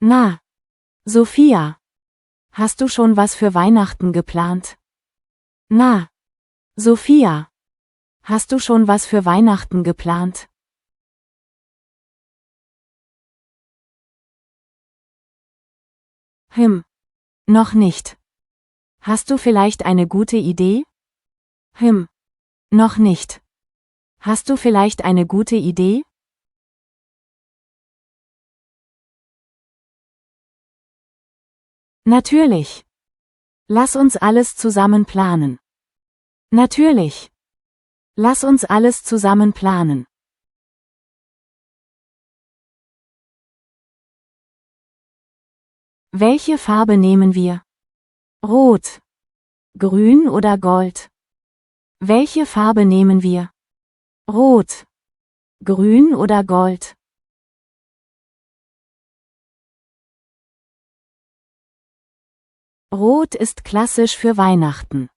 Na, Sophia, hast du schon was für Weihnachten geplant? Na, Sophia, hast du schon was für Weihnachten geplant? Noch nicht. Hast du vielleicht eine gute Idee? Noch nicht. Hast du vielleicht eine gute Idee? Natürlich. Lass uns alles zusammen planen. Natürlich. Lass uns alles zusammen planen. Welche Farbe nehmen wir? Rot, grün oder Gold? Welche Farbe nehmen wir? Rot, grün oder Gold? Rot ist klassisch für Weihnachten.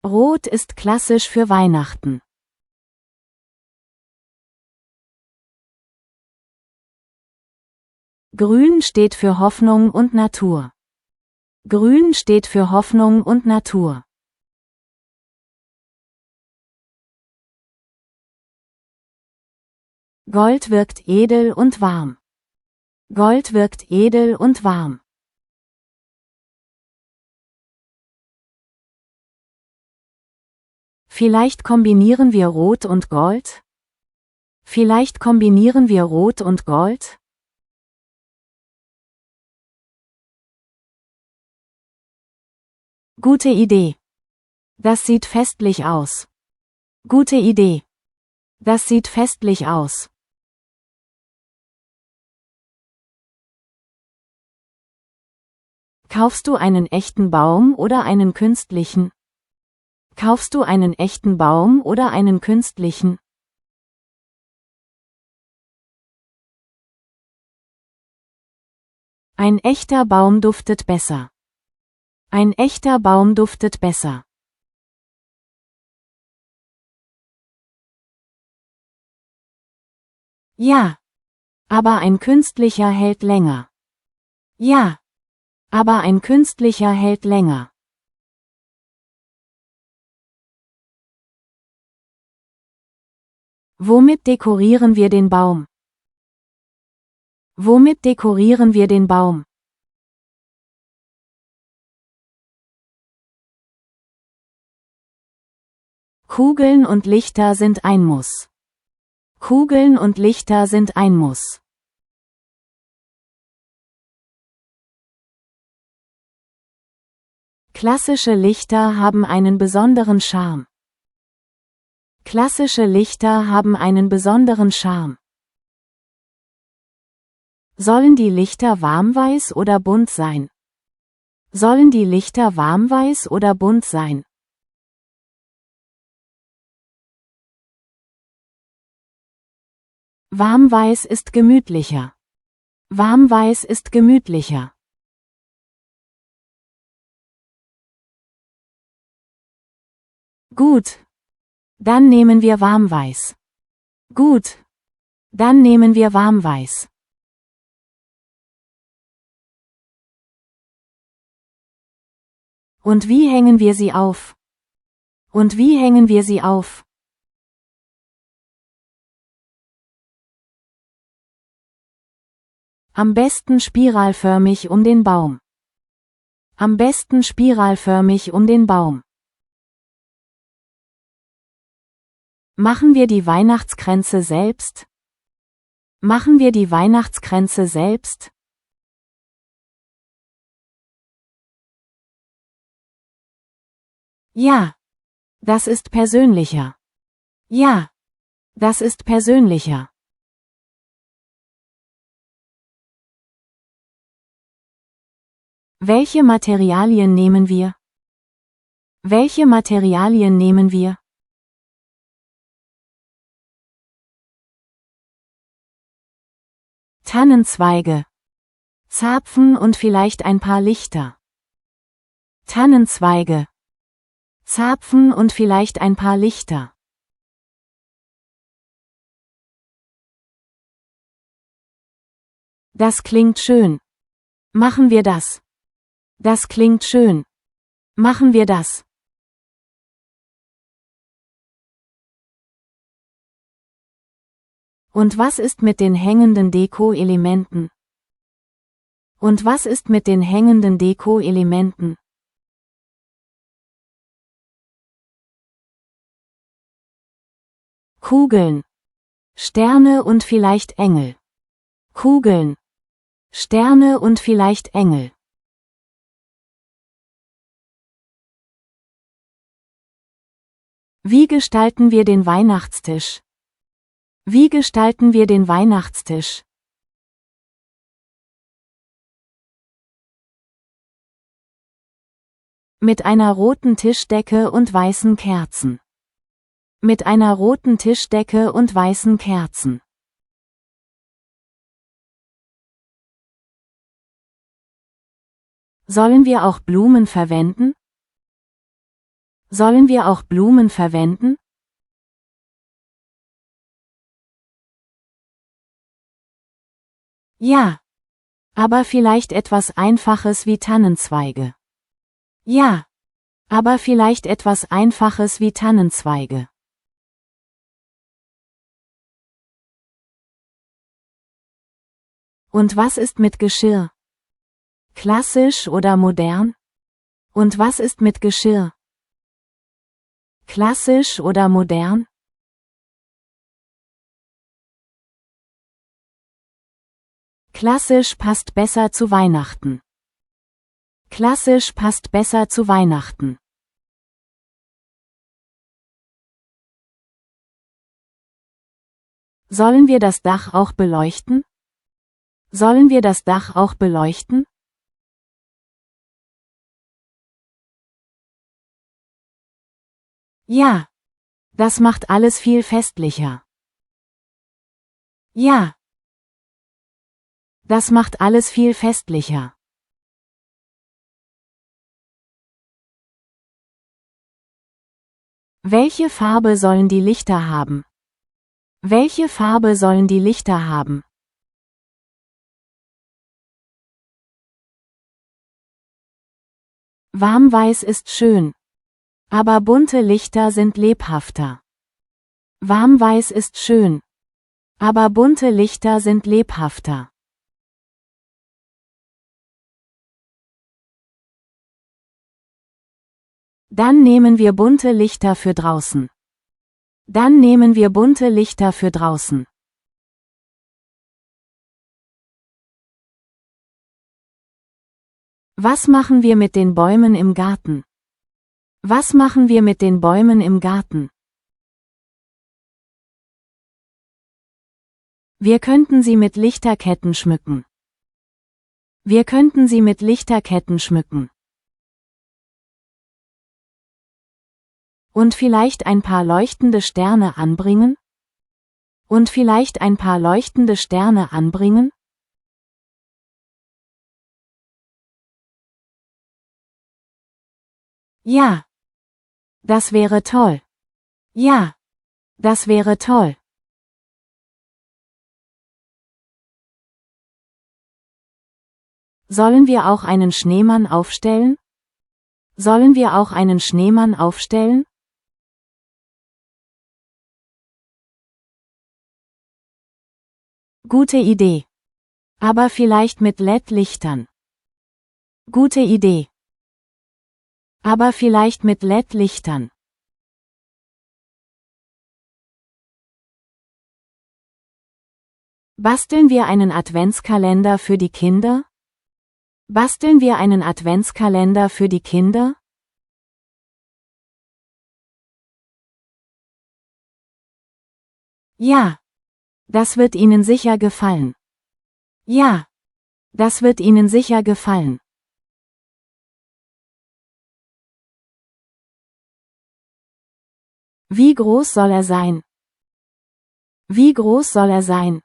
Rot ist klassisch für Weihnachten. Grün steht für Hoffnung und Natur. Grün steht für Hoffnung und Natur. Gold wirkt edel und warm. Gold wirkt edel und warm. Vielleicht kombinieren wir Rot und Gold? Vielleicht kombinieren wir Rot und Gold? Gute Idee. Das sieht festlich aus. Gute Idee. Das sieht festlich aus. Kaufst du einen echten Baum oder einen künstlichen? Kaufst du einen echten Baum oder einen künstlichen? Ein echter Baum duftet besser. Ein echter Baum duftet besser. Ja. Aber ein künstlicher hält länger. Ja. Aber ein künstlicher hält länger. Womit dekorieren wir den Baum? Womit dekorieren wir den Baum? Kugeln und Lichter sind ein Muss. Kugeln und Lichter sind ein Muss. Klassische Lichter haben einen besonderen Charme. Klassische Lichter haben einen besonderen Charme. Sollen die Lichter warmweiß oder bunt sein? Sollen die Lichter warmweiß oder bunt sein? Warmweiß ist gemütlicher. Warmweiß ist gemütlicher. Gut. Dann nehmen wir Warmweiß. Gut. Dann nehmen wir Warmweiß. Und wie hängen wir sie auf? Und wie hängen wir sie auf? Am besten spiralförmig um den Baum. Am besten spiralförmig um den Baum. Machen wir die Weihnachtskränze selbst? Machen wir die Weihnachtskränze selbst? Ja. Das ist persönlicher. Ja. Das ist persönlicher. Welche Materialien nehmen wir? Welche Materialien nehmen wir? Tannenzweige. Zapfen und vielleicht ein paar Lichter. Tannenzweige. Zapfen und vielleicht ein paar Lichter. Das klingt schön. Machen wir das. Das klingt schön. Machen wir das. Und was ist mit den hängenden Deko-Elementen? Und was ist mit den hängenden Deko-Elementen? Kugeln. Sterne und vielleicht Engel. Kugeln. Sterne und vielleicht Engel. Wie gestalten wir den Weihnachtstisch? Wie gestalten wir den Weihnachtstisch? Mit einer roten Tischdecke und weißen Kerzen. Mit einer roten Tischdecke und weißen Kerzen. Sollen wir auch Blumen verwenden? Sollen wir auch Blumen verwenden? Ja. Aber vielleicht etwas Einfaches wie Tannenzweige. Ja. Aber vielleicht etwas Einfaches wie Tannenzweige. Und was ist mit Geschirr? Klassisch oder modern? Und was ist mit Geschirr? Klassisch oder modern? Klassisch passt besser zu Weihnachten. Klassisch passt besser zu Weihnachten. Sollen wir das Dach auch beleuchten? Sollen wir das Dach auch beleuchten? Ja. Das macht alles viel festlicher. Ja. Das macht alles viel festlicher. Welche Farbe sollen die Lichter haben? Welche Farbe sollen die Lichter haben? Warmweiß ist schön. Aber bunte Lichter sind lebhafter. Warmweiß ist schön. Aber bunte Lichter sind lebhafter. Dann nehmen wir bunte Lichter für draußen. Dann nehmen wir bunte Lichter für draußen. Was machen wir mit den Bäumen im Garten? Was machen wir mit den Bäumen im Garten? Wir könnten sie mit Lichterketten schmücken. Wir könnten sie mit Lichterketten schmücken. Und vielleicht ein paar leuchtende Sterne anbringen? Und vielleicht ein paar leuchtende Sterne anbringen? Ja. Das wäre toll. Ja. Das wäre toll. Sollen wir auch einen Schneemann aufstellen? Sollen wir auch einen Schneemann aufstellen? Gute Idee. Aber vielleicht mit LED-Lichtern. Gute Idee. Aber vielleicht mit LED-Lichtern. Basteln wir einen Adventskalender für die Kinder? Basteln wir einen Adventskalender für die Kinder? Ja. Das wird ihnen sicher gefallen. Ja. Das wird ihnen sicher gefallen. Wie groß soll er sein? Wie groß soll er sein?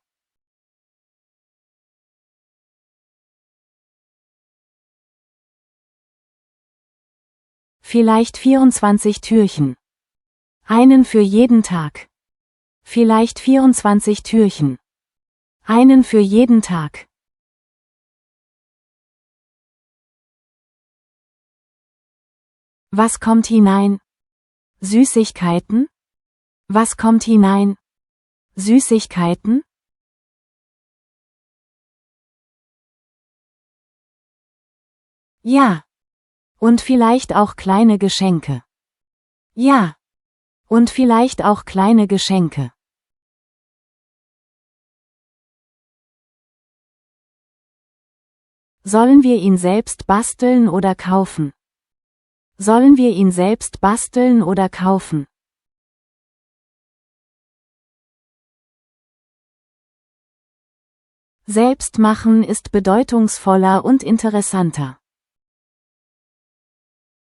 Vielleicht 24 Türchen. Einen für jeden Tag. Vielleicht 24 Türchen. Einen für jeden Tag. Was kommt hinein? Süßigkeiten? Was kommt hinein? Süßigkeiten? Ja. Und vielleicht auch kleine Geschenke. Ja. Und vielleicht auch kleine Geschenke. Sollen wir ihn selbst basteln oder kaufen? Sollen wir ihn selbst basteln oder kaufen? Selbst machen ist bedeutungsvoller und interessanter.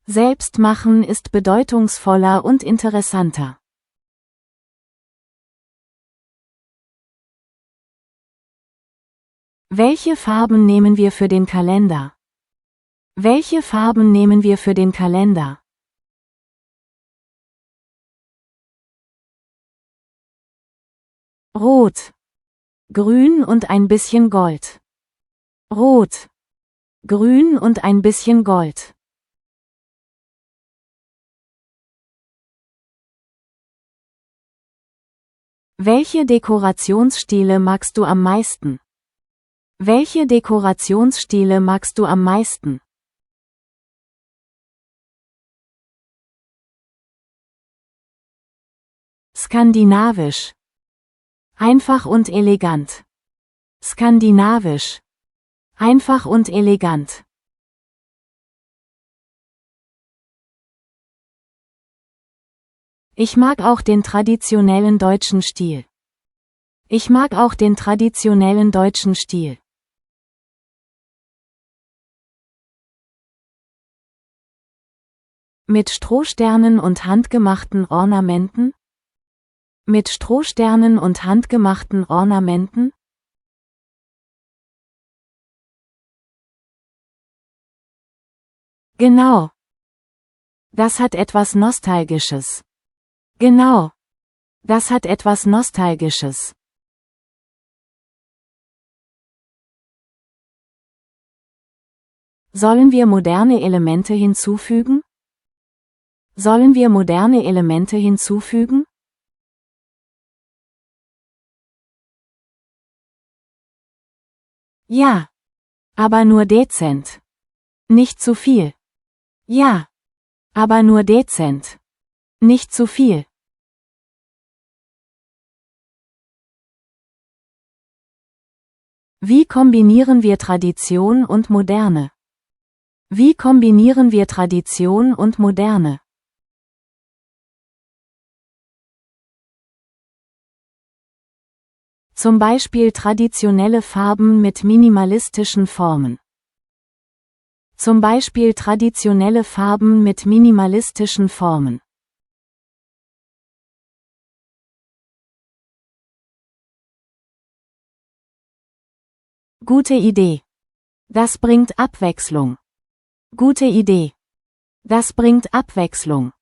Selbst machen ist bedeutungsvoller und interessanter. Welche Farben nehmen wir für den Kalender? Welche Farben nehmen wir für den Kalender? Rot. Grün und ein bisschen Gold. Rot. Grün und ein bisschen Gold. Welche Dekorationsstile magst du am meisten? Welche Dekorationsstile magst du am meisten? Skandinavisch. Einfach und elegant. Skandinavisch. Einfach und elegant. Ich mag auch den traditionellen deutschen Stil. Ich mag auch den traditionellen deutschen Stil. Mit Strohsternen und handgemachten Ornamenten? Mit Strohsternen und handgemachten Ornamenten? Genau. Das hat etwas Nostalgisches. Genau. Das hat etwas Nostalgisches. Sollen wir moderne Elemente hinzufügen? Sollen wir moderne Elemente hinzufügen? Ja. Aber nur dezent. Nicht zu viel. Ja. Aber nur dezent. Nicht zu viel. Wie kombinieren wir Tradition und Moderne? Wie kombinieren wir Tradition und Moderne? Zum Beispiel traditionelle Farben mit minimalistischen Formen. Zum Beispiel traditionelle Farben mit minimalistischen Formen. Gute Idee. Das bringt Abwechslung. Gute Idee. Das bringt Abwechslung.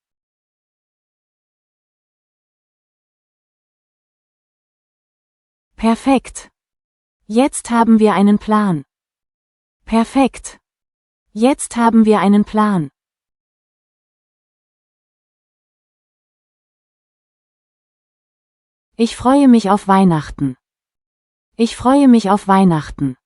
Perfekt. Jetzt haben wir einen Plan. Perfekt. Jetzt haben wir einen Plan. Ich freue mich auf Weihnachten. Ich freue mich auf Weihnachten.